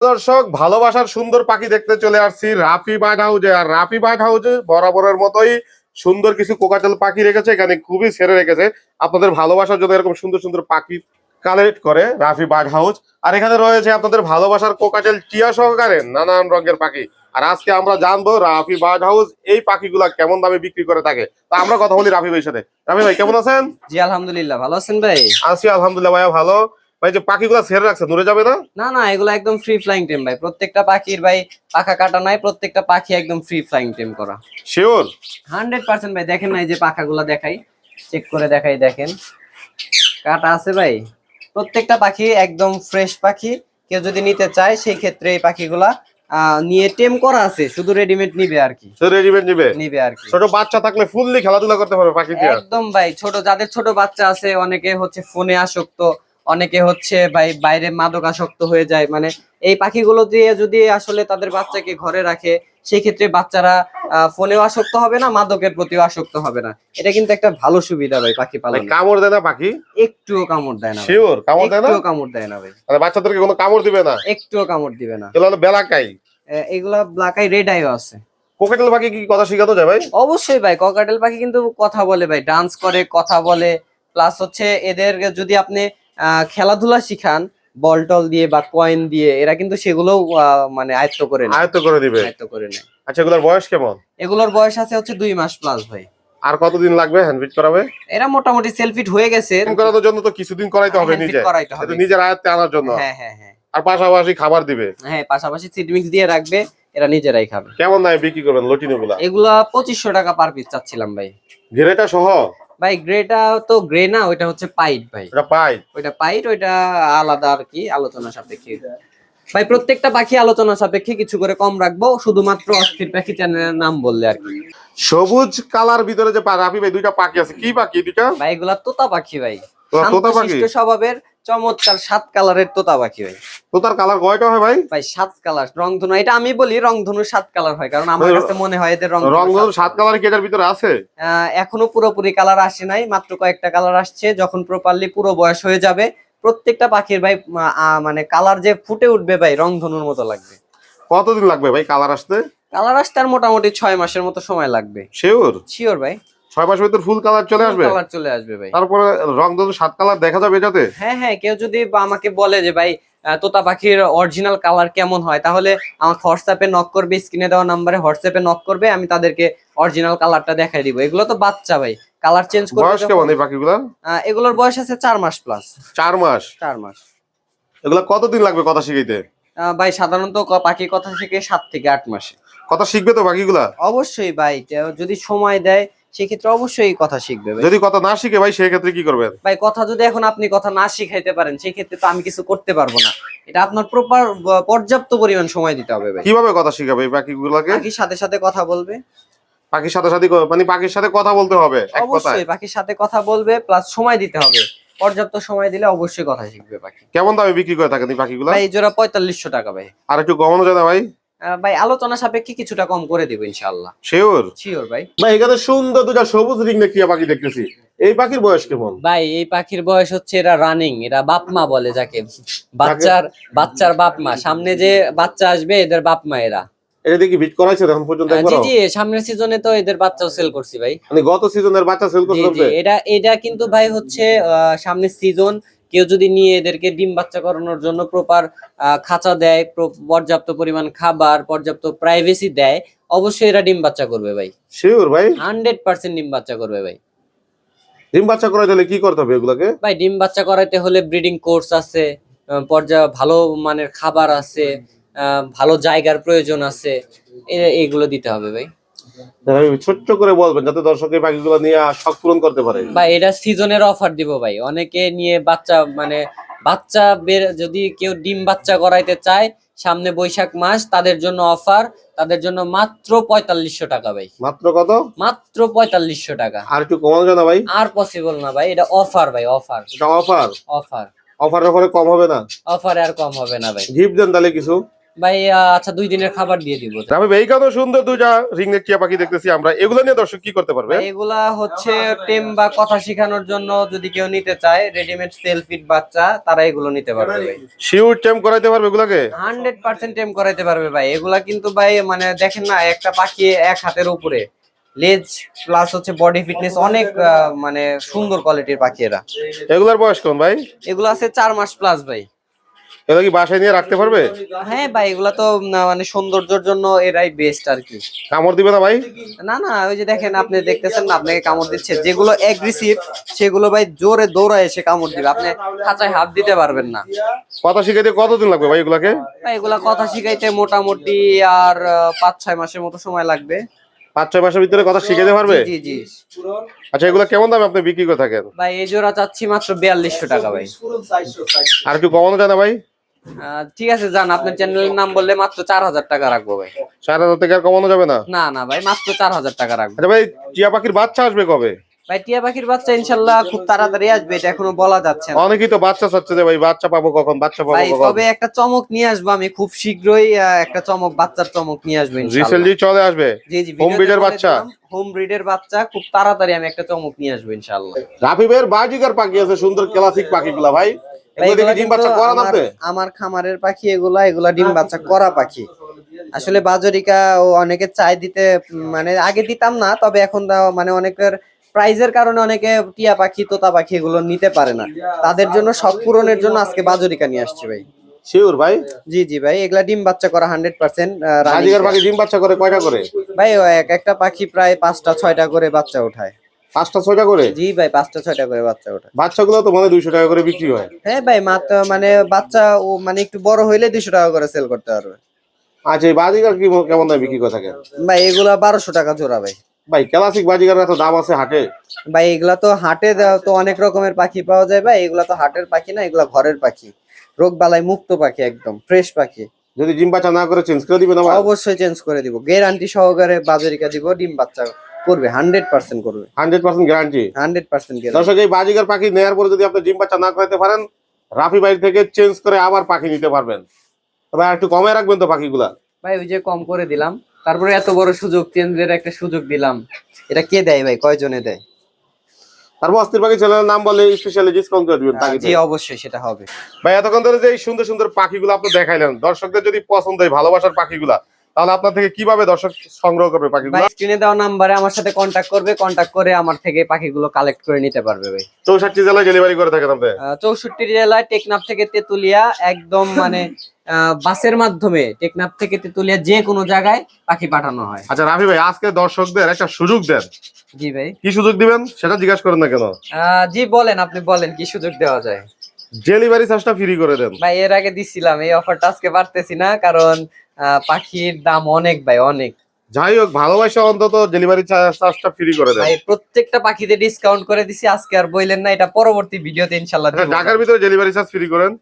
দর্শক ভালোবাসার সুন্দর পাখি দেখতে চলে আসছি রাফি বার্ড হাউজে। আর রাফি বার্ড হাউজে বরাবরের মতোই সুন্দর কিছু কোকাটেল পাখি রেখেছে, এখানে খুবই ছেড়ে রেখেছে আপনাদের ভালোবাসার জন্য। এরকম সুন্দর সুন্দর পাখি কালেক্ট করে রাফি বার্ড হাউস। আর এখানে রয়েছে আপনাদের ভালোবাসার কোকাটেল টিয়া সহকারে নানান রঙের পাখি। আর আজকে আমরা জানবো রাফি বার্ড হাউস এই পাখিগুলা কেমন দামে বিক্রি করে থাকে। তা আমরা কথা বলি রাফি ভাইয়ের সাথে। রাফি ভাই কেমন আছেন? জি আলহামদুলিল্লাহ, ভালো আছেন ভাই? আছি আলহামদুলিল্লাহ ভাইয়া ভালো। ভাই যে পাখিগুলা ছেড়ে রাখছে নড়ে যাবে না? না না, এগুলো একদম ফ্রি ফ্লাইং টেম ভাই। প্রত্যেকটা পাখির ভাই পাখা কাটা নাই, প্রত্যেকটা পাখি একদম ফ্রি ফ্লাইং টেম করা। শিওর 100% ভাই। দেখেন না, এই যে পাখাগুলো দেখাই, চেক করে দেখাই, দেখেন কাটা আছে ভাই। প্রত্যেকটা পাখি একদম ফ্রেশ পাখি। কেউ যদি নিতে চায় সেই ক্ষেত্রে এই পাখিগুলা নিয়ে টেম করা আছে, শুধু রেডিমেড নিবে আর কি। রেডিমেড নিবে আর কি। ছোট বাচ্চা থাকলে ফুললি খেলাধুলা করতে পারবে পাখি দিয়ে। একদম ভাই, যাদের ছোট বাচ্চা আছে, অনেকে হচ্ছে ফোনে আসক্ত, অনেকে হচ্ছে ভাই বাইরে মাদক আসক্ত হয়ে যায়। মানে এই পাখিগুলো দিয়ে যদি আসলে তাদের বাচ্চাকে ঘরে রাখে, সেই ক্ষেত্রে বাচ্চারা ফোনেও আসক্ত হবে না, মাদকের প্রতিও আসক্ত হবে না। এটা কিন্তু একটা ভালো সুবিধা ভাই পাখি পালন। কামড় দেয় না পাখি? একটুও কামড় দেয় না। শিওর কামড় দেয় না? একটুও কামড় দেয় না ভাই। বাচ্চাদেরকে কোনো কামড় দিবে না? একটুও কামড় দিবে না। এগুলো হলো বেলাকাই। এগুলা ব্ল্যাক আই, রেড আইও আছে। কোকাটেল পাখি কি কথা শিখাতো যায় ভাই? অবশ্যই ভাই, ককাটেল পাখি কিন্তু কথা বলে ভাই, ডান্স করে, কথা বলে। প্লাস হচ্ছে এদের যদি আপনি খেলাধুলা শিখান বল টল দিয়ে বা কয়েন দিয়ে, এরা কিন্তু সেগুলো মানে আয়ত্ত করে নেয়। আয়ত্ত করে দিবে। আয়ত্ত করে নেয়। আচ্ছা এগুলোর বয়স কেমন? এগুলোর বয়স আছে হচ্ছে 2 মাস প্লাস ভাই। আর কতদিন লাগবে হ্যান্ডফিট করাবে? এরা মোটামুটি সেলফিট হয়ে গেছে। করানোর জন্য তো কিছুদিন করাইতে হবে নিজে, এটা নিজের আয়ত্তে আনার জন্য। হ্যাঁ হ্যাঁ হ্যাঁ। আর পাশাপাশি খাবার দিবে। হ্যাঁ, পাশাপাশি সিড মিক্স দিয়ে রাখবে, এরা নিজেরাই খাবে। কেমন দামে বিক্রি করবেন লটিনোগুলা? এগুলা 2500 টাকা পার পিস চাচ্ছিলাম ভাই। গ্রেটা সহ? ভাই গ্রেটা তো গ্রে না, ওইটা হচ্ছে পাইট ভাই। এটা পাইট? ওইটা পাইট, ওইটা আলাদা আর কি, আলোচনা সাপেক্ষে ভাই। প্রত্যেকটা পাখি আলোচনা সাপেক্ষে কিছু করে কম রাখবো, শুধুমাত্র অস্থির পাখি চ্যানেলের নাম বললে আর কি। সবুজ কালার ভিতরে যে রাফি ভাই দুইটা পাখি আছে, কি পাখি দুইটা? ভাই এগুলা তোতা পাখি ভাই। তোতা পাখি স্বভাবের, চমৎকার 7 কালারের তোতা পাখি ভাই। তোতার কালার কয়টা হয় ভাই? ভাই 7 কালার রংধনু। এটা আমি বলি রংধনু 7 কালার হয়, কারণ আমার কাছে মনে হয় এদের রংধনু 7 কালার কি এটার ভিতরে আছে? এখনো পুরোপুরি কালার আসে নাই, মাত্র কয়েকটা কালার আসছে। যখন প্রপারলি পুরো বয়স হয়ে যাবে, প্রত্যেকটা পাখির ভাই মানে কালার যে ফুটে উঠবে ভাই, রংধনুর মতো লাগবে। কতদিন লাগবে ভাই কালার আসতে? কালার আসতে আর মোটামুটি 6 মাসের মতো সময় লাগবে। শিওর? শিওর ভাই। 6 মাসের ভিতর ফুল কালার চলে আসবে? কালার চলে আসবে ভাই। তারপরে রংধনু 7 কালার দেখা যাবে এটাতে? হ্যাঁ হ্যাঁ, কেউ যদি আমাকে বলে যে ভাই তোতা পাখির অরিজিনাল কালার কেমন হয়, তাহলে আমাকে হোয়াটসঅ্যাপে নক করবে, স্ক্রিনে দেওয়া নাম্বারে হোয়াটসঅ্যাপে নক করবে, আমি তাদেরকে অরিজিনাল কালারটা দেখাই দিব। এগুলো তো বাচ্চা ভাই, কালার চেঞ্জ করবে। বয়স কেমন এই পাখিগুলোর? এগুলোর বয়স আছে 4 মাস প্লাস। 4 মাস? 4 মাস। এগুলা কতদিন লাগবে কথা শিখাইতে? ভাই সাধারণত পাখি কথা শিখে 7 থেকে 8 মাসে। কথা শিখবে তো পাখিগুলা? অবশ্যই ভাই, যদি সময় দেয় সেক্ষেত্রে অবশ্যই কথা শিখবে ভাই। যদি কথা না শিখে ভাই সেই ক্ষেত্রে কি করবেন? ভাই কথা যদি এখন আপনি কথা না শিখাইতে পারেন, সেই ক্ষেত্রে তো আমি কিছু করতে পারবো না। এটা আপনার প্রপার পর্যাপ্ত পরিমাণ সময় দিতে হবে ভাই। কিভাবে কথা শিখাবে এই পাখিগুলোকে? পাখির সাথে সাথে কথা বলবে। পাখির সাথে সাথে মানে পাখির সাথে কথা বলতে হবে এক কথায়? অবশ্যই পাখির সাথে কথা বলবে, প্লাস সময় দিতে হবে। পর্যাপ্ত সময় দিলে অবশ্যই কথা শিখবে পাখি। কেমন দামে বিক্রি করে থাকেন এই পাখিগুলো? ভাই জোড়া 4500 টাকা ভাই। আর একটু কমানো যায় না ভাই? ভাই আলোচনা সাপেক্ষে কিছুটা কম করে দিব ইনশাআল্লাহ। শিওর? শিওর ভাই। ভাই এখানে সুন্দর দুটো সবুজ রিংনেক টিয়া পাখি দেখতেছি, এই পাখির বয়স কেমন? ভাই এই পাখির বয়স হচ্ছে, এরা রানিং, এরা বাপ মা বলে যাকে, বাচ্চার বাপ মা। সামনে যে বাচ্চা আসবে এদের বাপ মা এরা। এটা দেখি বিট করাইছে এখন পর্যন্ত একবার? জি জি, সামনের সিজনে তো এদের বাচ্চাও সেল করছি ভাই। মানে গত সিজনের বাচ্চা সেল করতে হবে? এটা কিন্তু ভাই হচ্ছে সামনের সিজন। কেউ যদি নিয়ে এদেরকে ডিম বাচ্চা করানোর জন্য প্রপার খাঁচা দেয়, পর্যাপ্ত পরিমাণ খাবার, পর্যাপ্ত প্রাইভেসি দেয়, অবশ্যই এরা ডিম বাচ্চা করবে ভাই। শিওর ভাই? 100% ডিম বাচ্চা করবে ভাই। ডিম বাচ্চা করাইতে হলে কি করতে হবে এগুলাকে? ভাই ডিম বাচ্চা করাইতে হলে ব্রিডিং কোর্স আছে, ভালো মানের খাবার আছে, ভালো জায়গার প্রয়োজন আছে, এগুলো দিতে হবে ভাই। ছোট্ট করে বলবেন যাতে দর্শক এই পাখিগুলো নিয়ে শখ পূরণ করতে পারে। ভাই এটা সিজনের অফার দিব ভাই। অনেকে নিয়ে বাচ্চা যদি কেউ ডিম বাচ্চা করাইতে চায় সামনে বৈশাখ মাস, তাদের জন্য অফার, তাদের জন্য মাত্র 4500 টাকা ভাই। মাত্র কত? মাত্র 4500 টাকা। আর একটু কমানো যায় না ভাই? আর পসিবল না ভাই, এটা অফার ভাই, অফার। এটা অফার? অফার। অফারের পরে কম হবে না? অফারে আর কম হবে না ভাই। গিফট দেন তাহলে কিছু? ভাই আচ্ছা 2 দিনের খাবার দিয়ে দিব। রাফি ভাই এইখানে সুন্দর দুইটা রিংনেক টিয়া পাখি দেখতেছি আমরা, এগুলো নিয়ে দর্শক কি করতে পারবে? ভাই এগুলা হচ্ছে টেম বা কথা শেখানোর জন্য যদি কেউ নিতে চায়, রেডিমেড সেল ফিট বাচ্চা, তারা এগুলো নিতে পারবে ভাই। শিওর টেম করাইতে পারবে এগুলাকে? 100% টেম করাইতে পারবে ভাই। এগুলা কিন্তু ভাই মানে দেখেন না, একটা পাখি এক হাতের উপরে, লেজ প্লাস হচ্ছে বডি ফিটনেস অনেক মানে সুন্দর কোয়ালিটির পাখি এরা। এগুলার বয়স কোন ভাই? এগুলো আছে 4 মাস প্লাস ভাই। এগুলা কি বাসায় নিয়ে রাখতে পারবে? হ্যাঁ ভাই, এগুলা তো মানে সৌন্দর্যের জন্য এরাই বেস্ট আর কি। কামড় দিবে না ভাই? না না, ওই যে দেখেন, আপনি দেখতেছেন না, আপনাকে কামড় দিচ্ছে। যেগুলো অ্যাগ্রেসিভ সেগুলো ভাই জোরে দৌড়ায় এসে কামড় দিবে, আপনি খাঁচায় হাত দিতে পারবেন না। কথা শিখাইতে কতদিন লাগবে ভাই এগুলাকে? ভাই এগুলা কথা শিখাইতে মোটামুটি আর 5-6 মাসের মতো সময় লাগবে। 5-6 মাসের ভিতরে কথা শিখাইতে পারবে? জি জি। আচ্ছা, এগুলা কেমন দামে আপনি বিক্রি করে থাকেন? ভাই এই জোড়া চাচ্ছি মাত্র 4200 টাকা ভাই। আর একটু কমানো যায় না ভাই? ঠিক আছে, যান, আপনার চ্যানেলের নাম বললে মাত্র 4000 টাকা রাখবো ভাই। 4000 থেকে আর কমানো যাবে না? না না ভাই, মাত্র 4000 টাকা রাখবো। আচ্ছা ভাই, টিয়া পাখির বাচ্চা আসবে কবে? ভাই টিয়া পাখির বাচ্চা ইনশাল্লাহ খুব তাড়াতাড়ি আসবে, এটা এখনো বলা যাচ্ছে না অনেকেই তো বাচ্চা চাচ্ছে যে ভাই বাচ্চা পাবো কখন, বাচ্চা পাবো ভাই। কখন। তবে একটা চমক নিয়ে আসবো আমি খুব শীঘ্রই, একটা চমক, বাচ্চার চমক নিয়ে আসবো ইনশাআল্লাহ। রিসেন্টলি চলে আসবে জি জি, হোম ব্রিডের বাচ্চা? হোম ব্রিডের বাচ্চা খুব তাড়াতাড়ি আমি একটা চমক নিয়ে আসবো ইনশাআল্লাহ। রাফি ভাইয়ের বাজিকার পাখি আছে, সুন্দর ক্লাসিক পাখিগুলা ভাই। এগুলো দেখি ডিম বাচ্চা করা না? আমার খামারের পাখি এগুলা ডিম বাচ্চা করা পাখি। আসলে বাজরিকা ও অনেকে চাই দিতে, মানে আগে দিতাম না, তবে এখন মানে অনেকের প্রাইজের কারণে অনেকে টিয়া পাখি, তোতা পাখি এগুলো নিতে পারে না। তাদের জন্য শখ পূরণের জন্য আজকে বাজরিকা নিয়ে আসছি ভাই। শিওর ভাই? জি জি ভাই, এগুলা ডিম বাচ্চা করা 100%। বাজিকার পাখি ডিম বাচ্চা করে কয়টা করে ভাই? ও একটা পাখি প্রায় 5টা 6টা করে বাচ্চা ওঠায়। 5টা 6টা করে? জি ভাই, 5টা 6টা করে বাচ্চা ওঠায়। বাচ্চাগুলো তো মানে 200 টাকা করে বিক্রি হয়। হ্যাঁ ভাই, মাত্র মানে বাচ্চা ও মানে একটু বড় হইলে 200 টাকা করে সেল করতে পারবে। আচ্ছা, এই বাজিকার কি কেমন দামে বিক্রি করে থাকেন ভাই এগুলা 1200 টাকা জোড়া ভাই। ভাই ক্লাসিক বাজিকার এত দাম আছে হাটে? ভাই এগুলা তো হাটে তো অনেক রকমের পাখি পাওয়া যায় ভাই, এগুলা তো হাটের পাখি না, এগুলা ঘরের পাখি, রোগ বালাই মুক্ত পাখি, একদম ফ্রেশ পাখি। যদি ডিম বাচ্চা না করে চেঞ্জ করে দিবেন না? অবশ্যই চেঞ্জ করে দিব, গ্যারান্টি সহকারে বাজারিকা দিব, ডিম বাচ্চা করবে 100% করবে। 100% গ্যারান্টি? 100% গ্যারান্টি। দর্শক, এই বাজিকার পাখি নেয়ার পরে যদি আপনি ডিম বাচ্চা না করাতে পারেন, রাফি ভাই থেকে চেঞ্জ করে আবার পাখি নিতে পারবেন। তবে আর একটু কমে রাখবেন তো পাখিগুলা। ভাই ওই যে কম করে দিলাম, তারপরে এত বড় সুযোগ, চেঞ্জের একটা সুযোগ দিলাম, এটা কে দেয় ভাই? কয়জনে দেয়? তারপর অস্থির পাখি চ্যানেলের নাম বলে স্পেশালি ডিসকাউন্ট করে দিবেন তাকে। জি অবশ্যই, সেটা হবে ভাই। এতক্ষণ ধরে যে এই সুন্দর সুন্দর পাখিগুলো আপনি দেখাইলেন, দর্শকদের যদি পছন্দ হয় ভালোবাসার পাখিগুলা, তাহলে আপনার থেকে কিভাবে দর্শক সংগ্রহ করবে পাখিগুলো? ভাই স্ক্রিনে দেওয়া নাম্বারে আমার সাথে কন্টাক্ট করবে, কন্টাক্ট করে আমার থেকে পাখিগুলো কালেক্ট করে নিতে পারবে ভাই। 64 জেলায় ডেলিভারি করে থাকেন আপনি? 64 জেলায়, টেকনাফ থেকে তেতুলিয়া, একদম মানে বাসের মাধ্যমে টেকনাফ থেকে তেতুলিয়া যে কোনো জায়গায় পাখি পাঠানো হয়। আচ্ছা রাফি ভাই, আজকে দর্শকদের একটা সুযোগ দেন। জি ভাই। কি সুযোগ দিবেন সেটা জিজ্ঞাসা করেন না কেন? জি বলেন, আপনি বলেন কি সুযোগ দেওয়া যায়? ডেলিভারি চার্জটা ফ্রি করে দেন ভাই। এর আগে দিছিলাম, এই অফারটা আজকে পারতেছি না, কারণ পাখির দাম অনেক ভাই, অনেক। যাই হোক, ভালোবাসা অন্তত ডেলিভারি চার্জটা ফ্রি করে দেন ভাই। প্রত্যেকটা পাখিতে ডিসকাউন্ট করে দিছি, আজকে আর বললেন না, এটা পরবর্তী ভিডিওতে ইনশাআল্লাহ দিব। ঢাকার ভিতরে ডেলিভারি চার্জ ফ্রি করেন?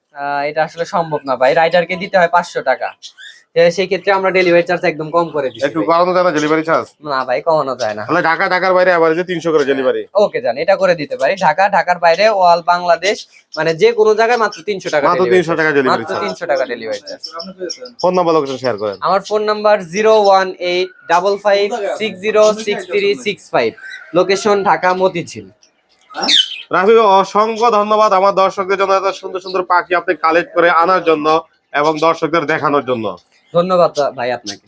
এটা আসলে সম্ভব না ভাই, রাইডারকে দিতে হয় 500 টাকা, সেই ক্ষেত্রে আমরা ডেলিভারি চার্জ একদম কম করে দিছি। একটু কমানো যায় না ডেলিভারি চার্জ? না ভাই, কমানো যায় না। তাহলে ঢাকার বাইরে এভারেজে 300 করে ডেলিভারি? ওকে জান, এটা করে দিতে পারি। ঢাকার বাইরে, অল বাংলাদেশ, মানে যে কোনো জায়গায় মাত্র 300 টাকা। মাত্র 300 টাকা ডেলিভারি মাত্র চার্জ? 300 টাকা delivery charge. Phone number location share করেন। আমার phone number 0185556063565, location Dhaka Motijheel. Rafi ভাই, অসংখ্য ধন্যবাদ আমার দর্শকদের জন্য এত সুন্দর সুন্দর পাখি আপনি কালেক্ট করে আনার জন্য এবং দর্শকদের দেখানোর জন্য। ধন্যবাদ ভাই আপনাকে।